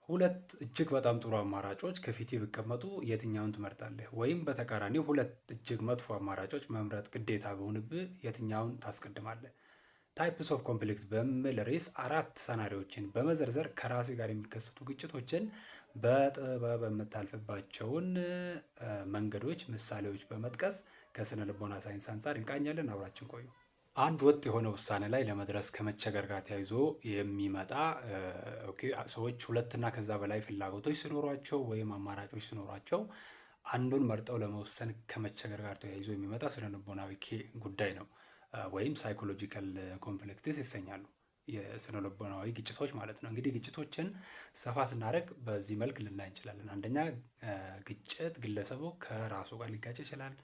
ሁለት እጅግ በጣም ጥሩ አማራጮች ከፊት ቢቀመጡ የትኛውን ትመርጣለህ? ወይም በተቃራኒው ሁለት እጅግ መጥፎ አማራጮች መምረጥ ግዴታ ቢሆንብህ የትኛውን ታስቀድማለህ? ታይፕስ ኦፍ ኮንፍሊክት በሚል ርዕስ 4 ሰናሪዎችን በመዘርዘር ከራሴ ጋር የሚከሰቱ ግጭቶችን በጥበብ የምታልፍባቸውን መንገዶች፣ ምሳሌዎች በመጥቀስ ከስነ ልቦና ሳይንስ አንጻር እንቃኛለን። አብራችን ቆዩ። አንድ ወጥ የሆነ ውሳኔ ላይ ለመድረስ ከመቸገር ጋር ተያይዞ የሚመጣ ሰዎች ሁለትና ከዛ በላይ ፍላጎቶች ሲኖሯቸው ወይም አማራጮች ሲኖሯቸው አንዱን መርጠው ለመወሰን ከመቸገር ጋር ተያይዞ የሚመጣ ስነ ልቦናዊ ጉዳይ ነው፣ ወይም ሳይኮሎጂካል ኮንፍሊክትስ ይሰኛሉ። የስነ ልቦናዊ ግጭቶች ማለት ነው። እንግዲህ ግጭቶችን ሰፋ ስናደርግ በዚህ መልክ ልናይ እንችላለን። አንደኛ ግጭት ግለሰቡ ከራሱ ጋር ሊጋጭ ይችላል።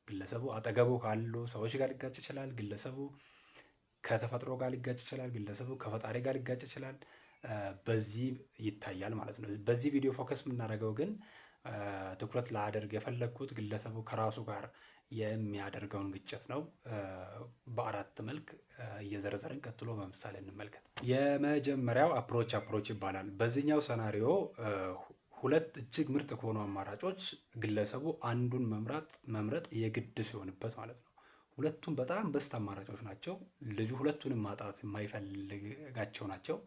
ግለሰቡ አጠገቡ ካሉ ሰዎች ጋር ሊጋጭ ይችላል። ግለሰቡ ከተፈጥሮ ጋር ሊጋጭ ይችላል። ግለሰቡ ከፈጣሪ ጋር ሊጋጭ ይችላል። በዚህ ይታያል ማለት ነው። በዚህ ቪዲዮ ፎከስ የምናደርገው ግን ትኩረት ላደርግ የፈለግኩት ግለሰቡ ከራሱ ጋር የሚያደርገውን ግጭት ነው። በአራት መልክ እየዘረዘርን ቀጥሎ በምሳሌ እንመልከት። የመጀመሪያው አፕሮች ይባላል። በዚህኛው ሰናሪዮ ሁለት እጅግ ምርጥ ከሆኑ አማራጮች ግለሰቡ አንዱን መምረጥ የግድ ሲሆንበት ማለት ነው። ሁለቱም በጣም በስት አማራጮች ናቸው። ልጁ ሁለቱንም ማጣት የማይፈልጋቸው ናቸው።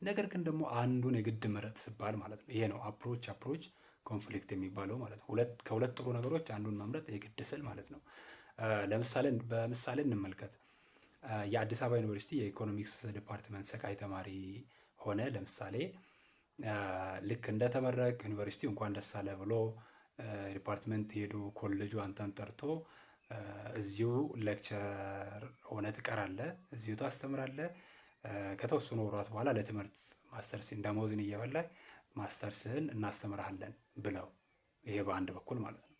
ነገር ግን ደግሞ አንዱን የግድ ምረጥ ሲባል ማለት ነው። ይሄ ነው አፕሮች ኮንፍሊክት የሚባለው ማለት ነው። ከሁለት ጥሩ ነገሮች አንዱን መምረጥ የግድ ስል ማለት ነው። በምሳሌ እንመልከት። የአዲስ አበባ ዩኒቨርሲቲ የኢኮኖሚክስ ዲፓርትመንት ሰቃይ ተማሪ ሆነ። ለምሳሌ ልክ እንደተመረቅ ዩኒቨርሲቲው እንኳን ደስ አለ ብሎ ዲፓርትመንት ሄዱ። ኮሌጁ አንተን ጠርቶ እዚሁ ሌክቸር ሆነ ትቀራለህ፣ እዚሁ ታስተምራለህ። ከተወሰኑ ወራት በኋላ ለትምህርት ማስተርስን ደሞዝን እየበላ ማስተርስህን እናስተምርሃለን ብለው፣ ይሄ በአንድ በኩል ማለት ነው።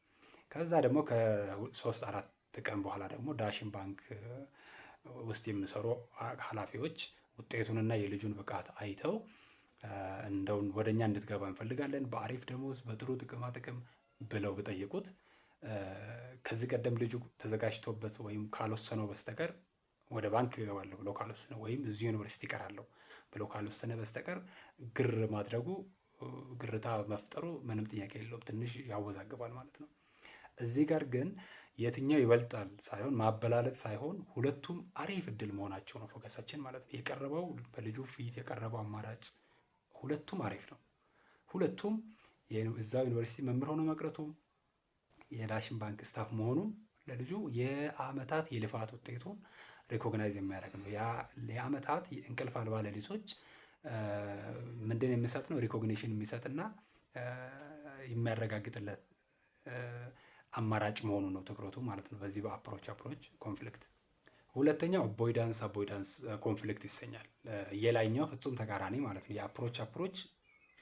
ከዛ ደግሞ ከ3-4 ቀን በኋላ ደግሞ ዳሽን ባንክ ውስጥ የሚሰሩ ኃላፊዎች ውጤቱንና የልጁን ብቃት አይተው እንደው ወደኛ እንድትገባ እንፈልጋለን በአሪፍ ደሞዝ በጥሩ ጥቅማ ጥቅም ብለው ቢጠይቁት ከዚህ ቀደም ልጁ ተዘጋጅቶበት ወይም ካልወሰነው በስተቀር ወደ ባንክ እገባለሁ ብሎ ካልወሰነ ወይም እዚሁ ዩኒቨርሲቲ እቀራለሁ ብሎ ካልወሰነ በስተቀር ግርታ መፍጠሩ ምንም ጥያቄ የለውም። ትንሽ ያወዛግባል ማለት ነው። እዚህ ጋር ግን የትኛው ይበልጣል ሳይሆን ማበላለጥ ሳይሆን ሁለቱም አሪፍ እድል መሆናቸው ነው ፎከሳችን ማለት ነው። የቀረበው በልጁ ፊት የቀረበው አማራጭ ሁለቱም አሪፍ ነው። ሁለቱም እዛው ዩኒቨርሲቲ መምህር ሆኖ መቅረቱ፣ የዳሽን ባንክ ስታፍ መሆኑ ለልጁ የአመታት የልፋት ውጤቱን ሪኮግናይዝ የሚያደርግ ነው። የአመታት እንቅልፍ አልባ ሌሊቶች ምንድን የሚሰጥ ነው? ሪኮግኒሽን የሚሰጥና የሚያረጋግጥለት አማራጭ መሆኑ ነው ትኩረቱ ማለት ነው። በዚህ በአፕሮች ኮንፍሊክት። ሁለተኛው አቮይዳንስ ኮንፍሊክት ይሰኛል። የላይኛው ፍጹም ተቃራኒ ማለት ነው። የአፕሮች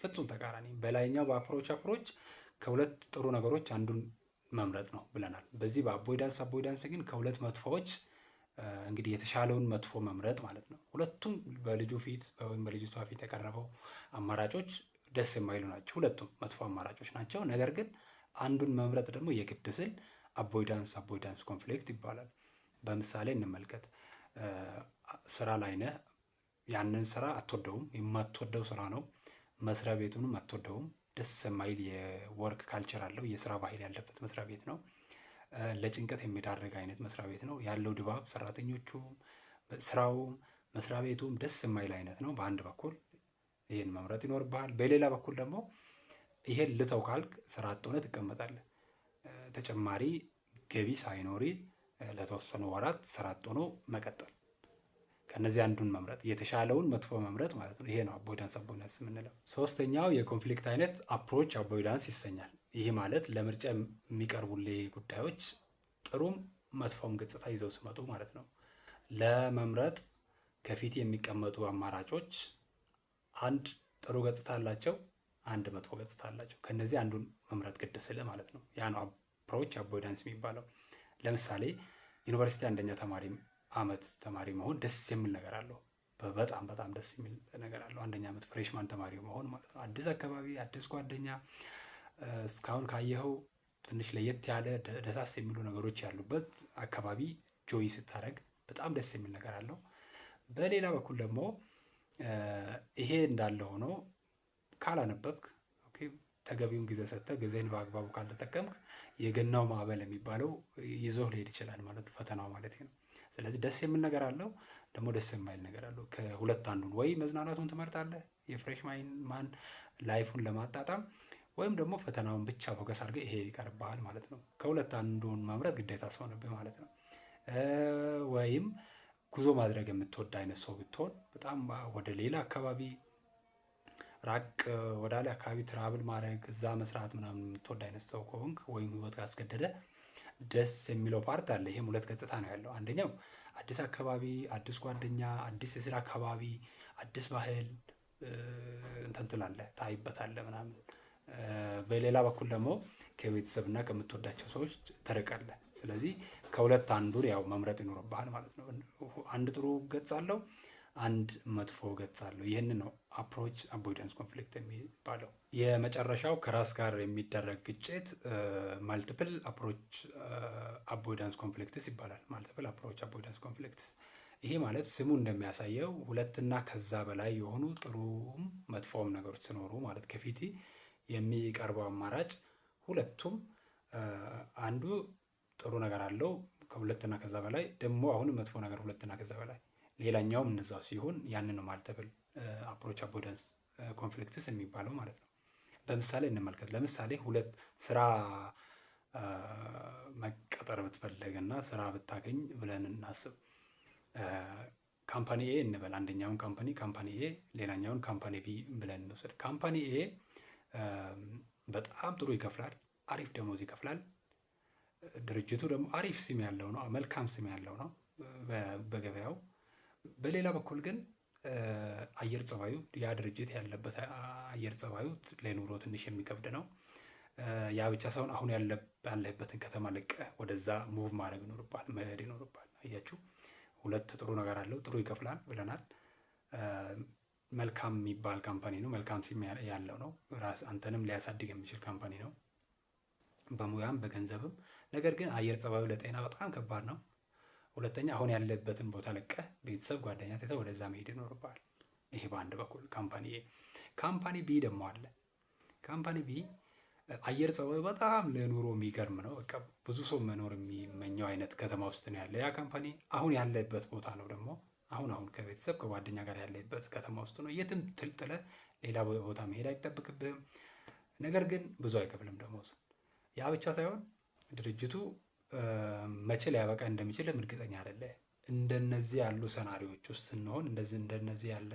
ፍጹም ተቃራኒ። በላይኛው በአፕሮች ከሁለት ጥሩ ነገሮች አንዱን መምረጥ ነው ብለናል። በዚህ በአቮይዳንስ ግን ከሁለት መጥፎዎች እንግዲህ የተሻለውን መጥፎ መምረጥ ማለት ነው። ሁለቱም በልጁ ፊት ወይም በልጅቷ ፊት የቀረበው አማራጮች ደስ የማይሉ ናቸው። ሁለቱም መጥፎ አማራጮች ናቸው። ነገር ግን አንዱን መምረጥ ደግሞ የግድ ስል አቮይዳንስ ኮንፍሊክት ይባላል። በምሳሌ እንመልከት። ስራ ላይ ነህ። ያንን ስራ አትወደውም፣ የማትወደው ስራ ነው። መስሪያ ቤቱንም አትወደውም። ደስ የማይል የወርክ ካልቸር አለው፣ የስራ ባህል ያለበት መስሪያ ቤት ነው። ለጭንቀት የሚዳርግ አይነት መስሪያ ቤት ነው ያለው ድባብ። ሰራተኞቹ፣ ስራውም፣ መስሪያ ቤቱም ደስ የማይል አይነት ነው። በአንድ በኩል ይህን መምረጥ ይኖርብሃል። በሌላ በኩል ደግሞ ይሄን ልተው ካልክ ስራ አጥ ሆነህ ትቀመጣለህ። ተጨማሪ ገቢ ሳይኖሪ ለተወሰኑ ወራት ስራ አጥ ሆኖ መቀጠል። ከነዚህ አንዱን መምረጥ፣ የተሻለውን መጥፎ መምረጥ ማለት ነው። ይሄ ነው አቮይዳንስ የምንለው። ሶስተኛው የኮንፍሊክት አይነት አፕሮች አቮይዳንስ ይሰኛል። ይህ ማለት ለምርጫ የሚቀርቡልህ ጉዳዮች ጥሩም መጥፎም ገጽታ ይዘው ሲመጡ ማለት ነው። ለመምረጥ ከፊት የሚቀመጡ አማራጮች አንድ ጥሩ ገጽታ አላቸው፣ አንድ መጥፎ ገጽታ አላቸው። ከነዚህ አንዱን መምረጥ ግድ ስለ ማለት ነው። ያ ነው አፕሮች አቮይዳንስ የሚባለው። ለምሳሌ ዩኒቨርሲቲ አንደኛ አመት ተማሪ መሆን ደስ የሚል ነገር አለው። በጣም ደስ የሚል ነገር አለው። አንደኛ አመት ፍሬሽማን ተማሪ መሆን ማለት ነው። አዲስ አካባቢ፣ አዲስ ጓደኛ፣ እስካሁን ካየኸው ትንሽ ለየት ያለ ደሳስ የሚሉ ነገሮች ያሉበት አካባቢ ጆይ ስታደርግ በጣም ደስ የሚል ነገር አለው። በሌላ በኩል ደግሞ ይሄ እንዳለ ሆኖ ካላነበብክ፣ ተገቢውን ጊዜ ሰጥተህ ጊዜን በአግባቡ ካልተጠቀምክ የገናው ማዕበል የሚባለው ይዞህ ሊሄድ ይችላል ማለት ነው፣ ፈተናው ማለት ነው። ስለዚህ ደስ የሚል ነገር አለው፣ ደግሞ ደስ የማይል ነገር አለው። ከሁለት አንዱን ወይ መዝናናቱን ትመርጣለህ የፍሬሽ ማን ላይፉን ለማጣጣም፣ ወይም ደግሞ ፈተናውን ብቻ ፎከስ አድርገህ ይሄ ይቀርብሃል ማለት ነው። ከሁለት አንዱን መምረጥ ግዴታ ሲሆንብህ ማለት ነው። ወይም ጉዞ ማድረግ የምትወድ አይነት ሰው ብትሆን በጣም ወደ ሌላ አካባቢ ራቅ ወዳለ አካባቢ ትራብል ማድረግ እዛ መስራት ምናምን የምትወድ አይነት ሰው ከሆንክ ወይም ህይወት ካስገደደ ደስ የሚለው ፓርት አለ። ይሄም ሁለት ገጽታ ነው ያለው። አንደኛው አዲስ አካባቢ፣ አዲስ ጓደኛ፣ አዲስ የስራ አካባቢ፣ አዲስ ባህል እንትን ትላለህ፣ ታይበታለህ ምናምን። በሌላ በኩል ደግሞ ከቤተሰብና ከምትወዳቸው ሰዎች ትርቃለህ። ስለዚህ ከሁለት አንዱን ያው መምረጥ ይኖርብሃል ማለት ነው። አንድ ጥሩ ገጽ አለው፣ አንድ መጥፎ ገጽ አለው። ይህንን ነው አፕሮች አቮይዳንስ ኮንፍሊክት የሚባለው። የመጨረሻው ከራስ ጋር የሚደረግ ግጭት ማልቲፕል አፕሮች አቮይዳንስ ኮንፍሊክትስ ይባላል። ማልቲፕል አፕሮች አቮይዳንስ ኮንፍሊክትስ። ይሄ ማለት ስሙ እንደሚያሳየው ሁለትና ከዛ በላይ የሆኑ ጥሩም መጥፎም ነገሮች ሲኖሩ ማለት ከፊት የሚቀርበው አማራጭ ሁለቱም አንዱ ጥሩ ነገር አለው ከሁለትና ከዛ በላይ ደግሞ አሁን መጥፎ ነገር ሁለትና ከዛ በላይ ሌላኛውም እነዛው ሲሆን ያንን ነው ማልቲፕል አፕሮች አቮይዳንስ ኮንፍሊክትስ የሚባለው ማለት ነው። በምሳሌ እንመልከት። ለምሳሌ ሁለት ስራ መቀጠር ብትፈልግና ስራ ብታገኝ ብለን እናስብ። ካምፓኒ ኤ እንበል፣ አንደኛውን ካምፓኒ ኤ ሌላኛውን ካምፓኒ ቢ ብለን እንውሰድ። ካምፓኒ ኤ በጣም ጥሩ ይከፍላል፣ አሪፍ ደሞዝ ይከፍላል። ድርጅቱ ደግሞ አሪፍ ስም ያለው ነው፣ መልካም ስም ያለው ነው በገበያው። በሌላ በኩል ግን አየር ጸባዩ ያ ድርጅት ያለበት አየር ጸባዩ ለኑሮ ትንሽ የሚከብድ ነው። ያ ብቻ ሳይሆን አሁን ያለበትን ከተማ ለቀህ ወደዛ ሙቭ ማድረግ ይኖርባል፣ መሄድ ይኖርባል። አያችሁ፣ ሁለት ጥሩ ነገር አለው። ጥሩ ይከፍላል ብለናል። መልካም የሚባል ካምፓኒ ነው፣ መልካም ስም ያለው ነው። ራስ አንተንም ሊያሳድግ የሚችል ካምፓኒ ነው በሙያም በገንዘብም። ነገር ግን አየር ጸባዩ ለጤና በጣም ከባድ ነው። ሁለተኛ አሁን ያለበትን ቦታ ለቀህ ቤተሰብ፣ ጓደኛ ትተህ ወደዛ መሄድ ይኖርብሃል። ይሄ በአንድ በኩል ካምፓኒ ኤ። ካምፓኒ ቢ ደግሞ አለ። ካምፓኒ ቢ አየር ጸባዩ በጣም ለኑሮ የሚገርም ነው። በቃ ብዙ ሰው መኖር የሚመኘው አይነት ከተማ ውስጥ ነው ያለ ያ ካምፓኒ። አሁን ያለበት ቦታ ነው ደግሞ አሁን ከቤተሰብ ከጓደኛ ጋር ያለበት ከተማ ውስጥ ነው። የትም ጥለህ ሌላ ቦታ መሄድ አይጠብቅብህም። ነገር ግን ብዙ አይከፍልም ደሞዙ። ያ ብቻ ሳይሆን ድርጅቱ መቼ ሊያበቃ እንደሚችልም እርግጠኛ አይደለ። እንደነዚህ ያሉ ሰናሪዎች ውስጥ ስንሆን እንደነዚህ ያለ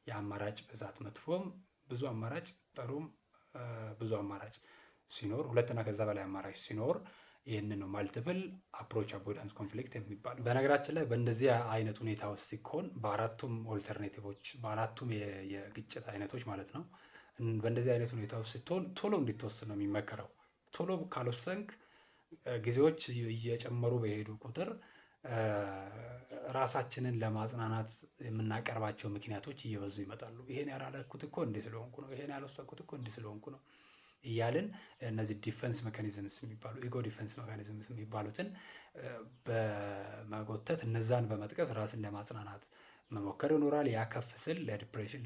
የአማራጭ ብዛት፣ መጥፎም ብዙ አማራጭ፣ ጥሩም ብዙ አማራጭ ሲኖር፣ ሁለትና ከዛ በላይ አማራጭ ሲኖር ይህንን ነው ማልቲፕል አፕሮች አቮይዳንስ ኮንፍሊክት የሚባለው። በነገራችን ላይ በእንደዚህ አይነት ሁኔታ ውስጥ ሲሆን በአራቱም ኦልተርኔቲቮች በአራቱም የግጭት አይነቶች ማለት ነው፣ በእንደዚህ አይነት ሁኔታ ውስጥ ስትሆን ቶሎ እንድትወስን ነው የሚመከረው። ቶሎ ካልወሰንክ ጊዜዎች እየጨመሩ በሄዱ ቁጥር ራሳችንን ለማጽናናት የምናቀርባቸው ምክንያቶች እየበዙ ይመጣሉ። ይሄን ያላደረኩት እኮ እንዲህ ስለሆንኩ ነው፣ ይሄን ያልወሰንኩት እኮ እንዲህ ስለሆንኩ ነው እያልን እነዚህ ዲፌንስ ሜካኒዝምስ የሚባሉ ኢጎ ዲፌንስ ሜካኒዝምስ የሚባሉትን በመጎተት እነዛን በመጥቀስ ራስን ለማጽናናት መሞከር ይኖራል። ያ ከፍ ስል ለዲፕሬሽን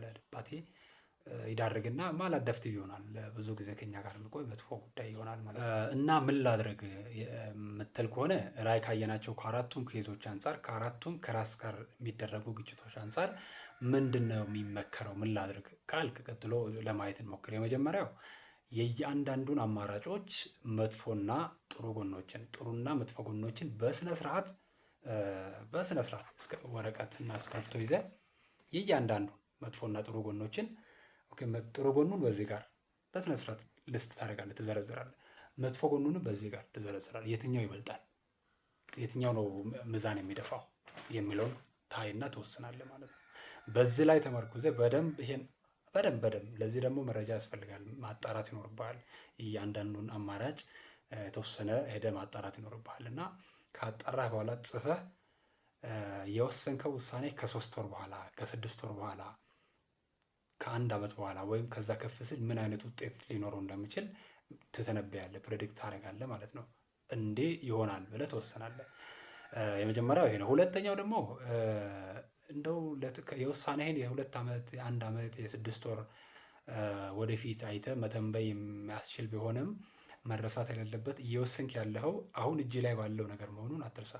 ለድባቴ ይዳርግና ማላዳፕቲቭ ይሆናል። ብዙ ጊዜ ከኛ ጋር የሚቆይ መጥፎ ጉዳይ ይሆናል ማለት ነው። እና ምን ላድርግ የምትል ከሆነ ላይ ካየናቸው ከአራቱም ኬዞች አንጻር ከአራቱም ከራስ ጋር የሚደረጉ ግጭቶች አንጻር ምንድን ነው የሚመከረው? ምን ላድርግ ካልክ ቀጥሎ ለማየት እንሞክር። የመጀመሪያው የእያንዳንዱን አማራጮች መጥፎና ጥሩ ጎኖችን ጥሩና መጥፎ ጎኖችን በስነ ስርዓት እስከ ወረቀትና እስክሪብቶ ይዘህ የእያንዳንዱ መጥፎና ጥሩ ጎኖችን ጥሩ ጎኑን በዚህ ጋር በስነ ስርዓት ልስት ታደርጋለህ፣ ትዘረዝራለህ። መጥፎ ጎኑንም በዚህ ጋር ትዘረዝራለህ። የትኛው ይበልጣል፣ የትኛው ነው ሚዛን የሚደፋው የሚለውን ታይና ትወስናለህ ማለት ነው። በዚህ ላይ ተመርኩዘህ በደንብ ለዚህ ደግሞ መረጃ ያስፈልጋል። ማጣራት ይኖርብሃል። እያንዳንዱን አማራጭ የተወሰነ ሄደህ ማጣራት ይኖርብሃል እና ካጣራህ በኋላ ጽፈህ የወሰንከው ውሳኔ ከ3 ወር በኋላ ከ6 ወር በኋላ ከ1 ዓመት በኋላ ወይም ከዛ ከፍ ሲል ምን አይነት ውጤት ሊኖረው እንደሚችል ትተነብያለህ፣ ፕሬዲክት ታደርጋለህ ማለት ነው። እንዴ ይሆናል ብለህ ትወስናለህ። የመጀመሪያው ይሄ ነው። ሁለተኛው ደግሞ እንደው የውሳኔህን የ2 ዓመት የ1 ዓመት የ6 ወር ወደፊት አይተ መተንበይ የሚያስችል ቢሆንም መረሳት የሌለበት እየወሰንክ ያለኸው አሁን እጅ ላይ ባለው ነገር መሆኑን አትርሳ።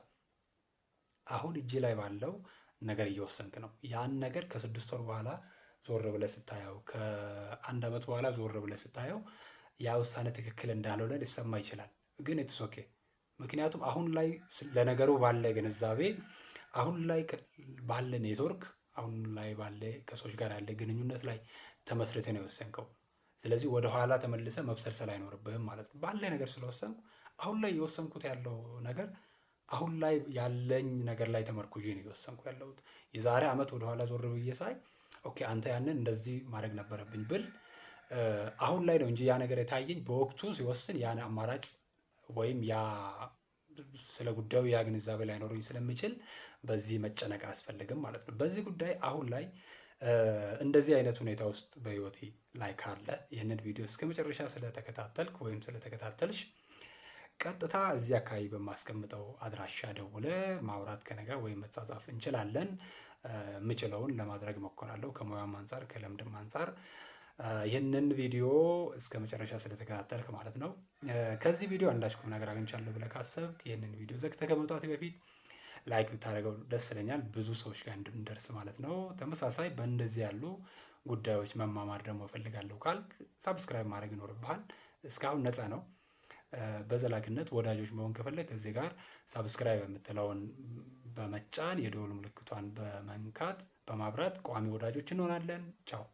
አሁን እጅ ላይ ባለው ነገር እየወሰንክ ነው። ያን ነገር ከ6 ወር በኋላ ዞር ብለህ ስታየው፣ ከ1 ዓመት በኋላ ዞር ብለህ ስታየው ያ ውሳኔ ትክክል እንዳልሆነ ሊሰማ ይችላል። ግን ኢትስ ኦኬ። ምክንያቱም አሁን ላይ ለነገሩ ባለ ግንዛቤ፣ አሁን ላይ ባለ ኔትወርክ፣ አሁን ላይ ባለ ከሰዎች ጋር ያለ ግንኙነት ላይ ተመስርተ ነው የወሰንከው። ስለዚህ ወደ ኋላ ተመልሰ መብሰልሰል አይኖርብህም ማለት ነው። ባለ ነገር ስለወሰንኩ አሁን ላይ የወሰንኩት ያለው ነገር አሁን ላይ ያለኝ ነገር ላይ ተመርኩዤ ነው የወሰንኩ ያለሁት። የዛሬ ዓመት ወደኋላ ዞር ብዬ ሳይ ኦኬ አንተ ያንን እንደዚህ ማድረግ ነበረብኝ ብል አሁን ላይ ነው እንጂ ያ ነገር የታየኝ በወቅቱ ሲወስን ያን አማራጭ ወይም ያ ስለ ጉዳዩ ያ ግንዛቤ ላይኖረኝ ስለሚችል በዚህ መጨነቅ አያስፈልግም ማለት ነው። በዚህ ጉዳይ አሁን ላይ እንደዚህ አይነት ሁኔታ ውስጥ በህይወቴ ላይ ካለ ይህንን ቪዲዮ እስከ መጨረሻ ስለተከታተልክ ወይም ስለተከታተልሽ ቀጥታ እዚህ አካባቢ በማስቀምጠው አድራሻ ደውለ ማውራት ከነገር ወይም መጻጻፍ እንችላለን። የምችለውን ለማድረግ እሞክራለሁ ከሙያም አንጻር ከልምድም አንጻር። ይህንን ቪዲዮ እስከ መጨረሻ ስለተከታተልክ ማለት ነው። ከዚህ ቪዲዮ አንዳች ቁም ነገር አግኝቻለሁ ብለህ ካሰብክ ይህንን ቪዲዮ ዘግተህ ከመውጣት በፊት ላይክ ብታደርገው ደስ ይለኛል፣ ብዙ ሰዎች ጋር እንድንደርስ ማለት ነው። ተመሳሳይ በእንደዚህ ያሉ ጉዳዮች መማማር ደግሞ እፈልጋለሁ ካልክ ሳብስክራይብ ማድረግ ይኖርብሃል። እስካሁን ነፃ ነው። በዘላቂነት ወዳጆች መሆን ከፈለግ እዚህ ጋር ሳብስክራይብ የምትለውን በመጫን የደወል ምልክቷን በመንካት በማብራት ቋሚ ወዳጆች እንሆናለን። ቻው።